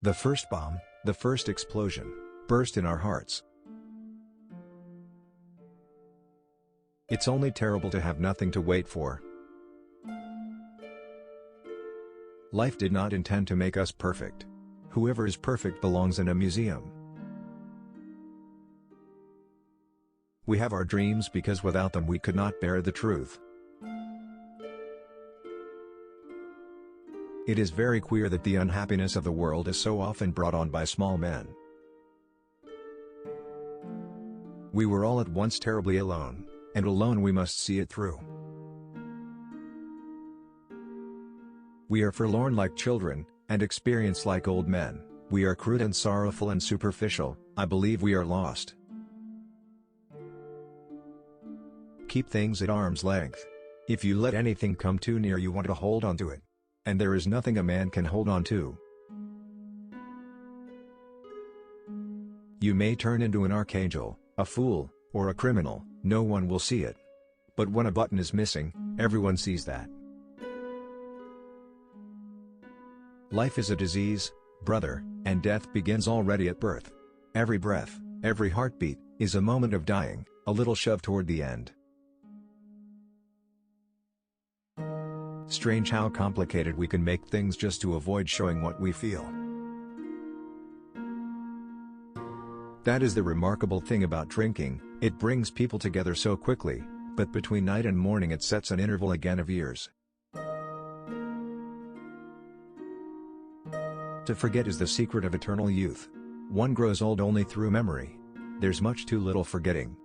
The first bomb, the first explosion, burst in our hearts. It's only terrible to have nothing to wait for. Life did not intend to make us perfect. Whoever is perfect belongs in a museum. We have our dreams because without them we could not bear the truth. It is very queer that the unhappiness of the world is so often brought on by small men. We were all at once terribly alone, and alone we must see it through. We are forlorn like children, and experienced like old men. We are crude and sorrowful and superficial. I believe we are lost. Keep things at arm's length. If you let anything come too near, you want to hold on to it. And there is nothing a man can hold on to. You may turn into an archangel, a fool, or a criminal, no one will see it. But when a button is missing, everyone sees that. Life is a disease, brother, and death begins already at birth. Every breath, every heartbeat, is a moment of dying, a little shove toward the end. Strange how complicated we can make things just to avoid showing what we feel. That is the remarkable thing about drinking, it brings people together so quickly, but between night and morning it sets an interval again of years. To forget is the secret of eternal youth. One grows old only through memory. There's much too little forgetting.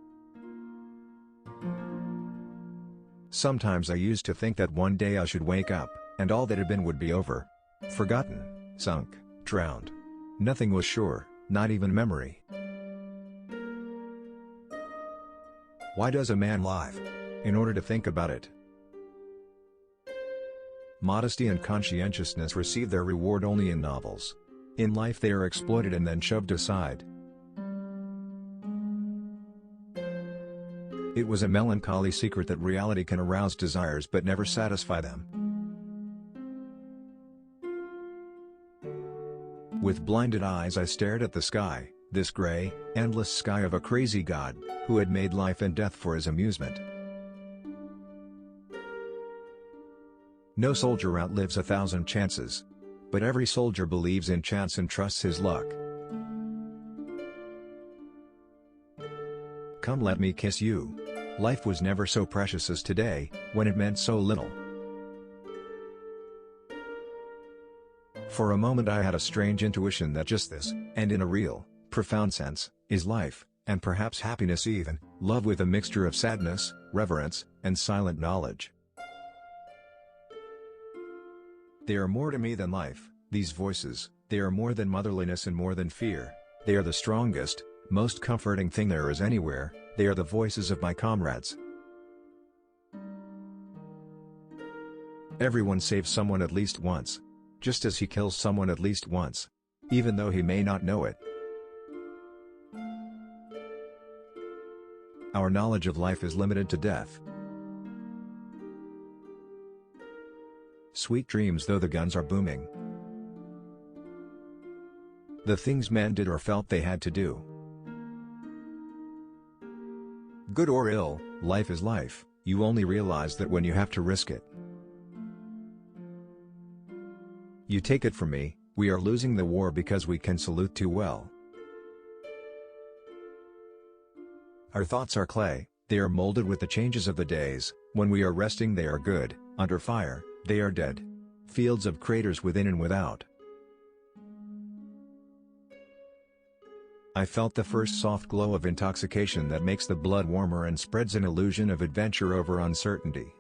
Sometimes I used to think that one day I should wake up, and all that had been would be over. Forgotten, sunk, drowned. Nothing was sure, not even memory. Why does a man live? In order to think about it. Modesty and conscientiousness receive their reward only in novels. In life they are exploited and then shoved aside. It was a melancholy secret that reality can arouse desires but never satisfy them. With blinded eyes I stared at the sky, this gray, endless sky of a crazy God, who had made life and death for his amusement. No soldier outlives 1,000 chances. But every soldier believes in chance and trusts his luck. Come let me kiss you. Life was never so precious as today, when it meant so little. For a moment I had a strange intuition that just this, and in a real, profound sense, is life, and perhaps happiness even, love with a mixture of sadness, reverence, and silent knowledge. They are more to me than life, these voices, they are more than motherliness and more than fear, they are the strongest, most comforting thing there is anywhere, they are the voices of my comrades. Everyone saves someone at least once. Just as he kills someone at least once. Even though he may not know it. Our knowledge of life is limited to death. Sweet dreams though the guns are booming. The things men did or felt they had to do. Good or ill, life is life, you only realize that when you have to risk it. You take it from me, we are losing the war because we can salute too well. Our thoughts are clay, they are molded with the changes of the days, when we are resting they are good, under fire, they are dead. Fields of craters within and without. I felt the first soft glow of intoxication that makes the blood warmer and spreads an illusion of adventure over uncertainty.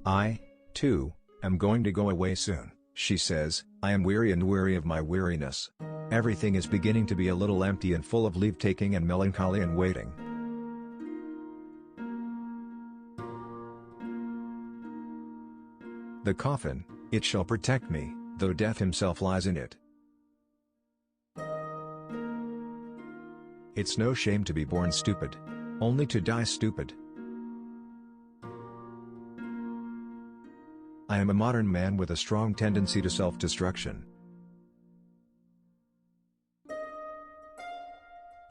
I, too, am going to go away soon, she says. I am weary and weary of my weariness. Everything is beginning to be a little empty and full of leave-taking and melancholy and waiting. The coffin, it shall protect me, though death himself lies in it. It's no shame to be born stupid. Only to die stupid. I am a modern man with a strong tendency to self-destruction.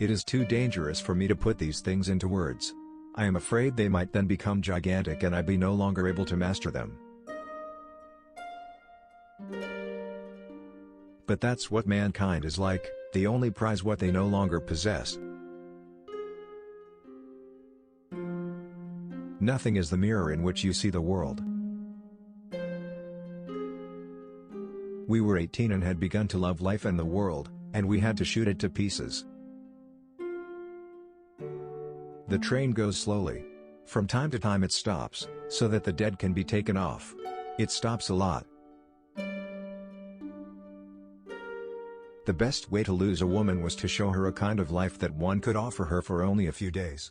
It is too dangerous for me to put these things into words. I am afraid they might then become gigantic and I be no longer able to master them. But that's what mankind is like, they only prize what they no longer possess. Nothing is the mirror in which you see the world. We were 18 and had begun to love life and the world, and we had to shoot it to pieces. The train goes slowly. From time to time it stops, so that the dead can be taken off. It stops a lot. The best way to lose a woman was to show her a kind of life that one could offer her for only a few days.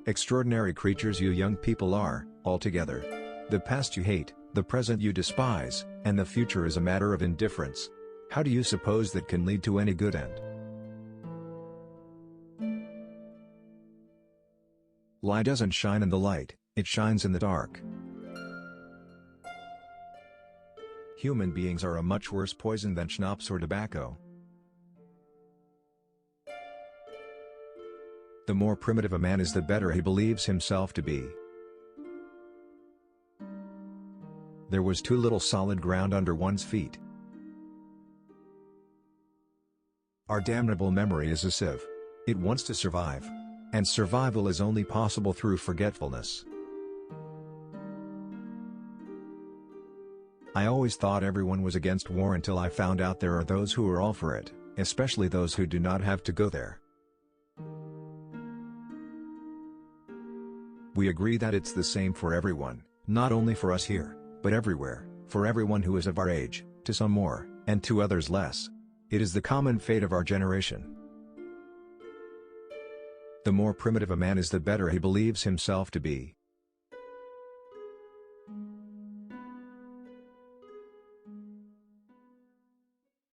Extraordinary creatures you young people are, altogether. The past you hate, the present you despise, and the future is a matter of indifference. How do you suppose that can lead to any good end? Lie doesn't shine in the light, it shines in the dark. Human beings are a much worse poison than schnapps or tobacco. The more primitive a man is, the better he believes himself to be. There was too little solid ground under one's feet. Our damnable memory is a sieve. It wants to survive. And survival is only possible through forgetfulness. I always thought everyone was against war until I found out there are those who are all for it, especially those who do not have to go there. We agree that it's the same for everyone, not only for us here, but everywhere, for everyone who is of our age, to some more, and to others less. It is the common fate of our generation. The more primitive a man is, the better he believes himself to be.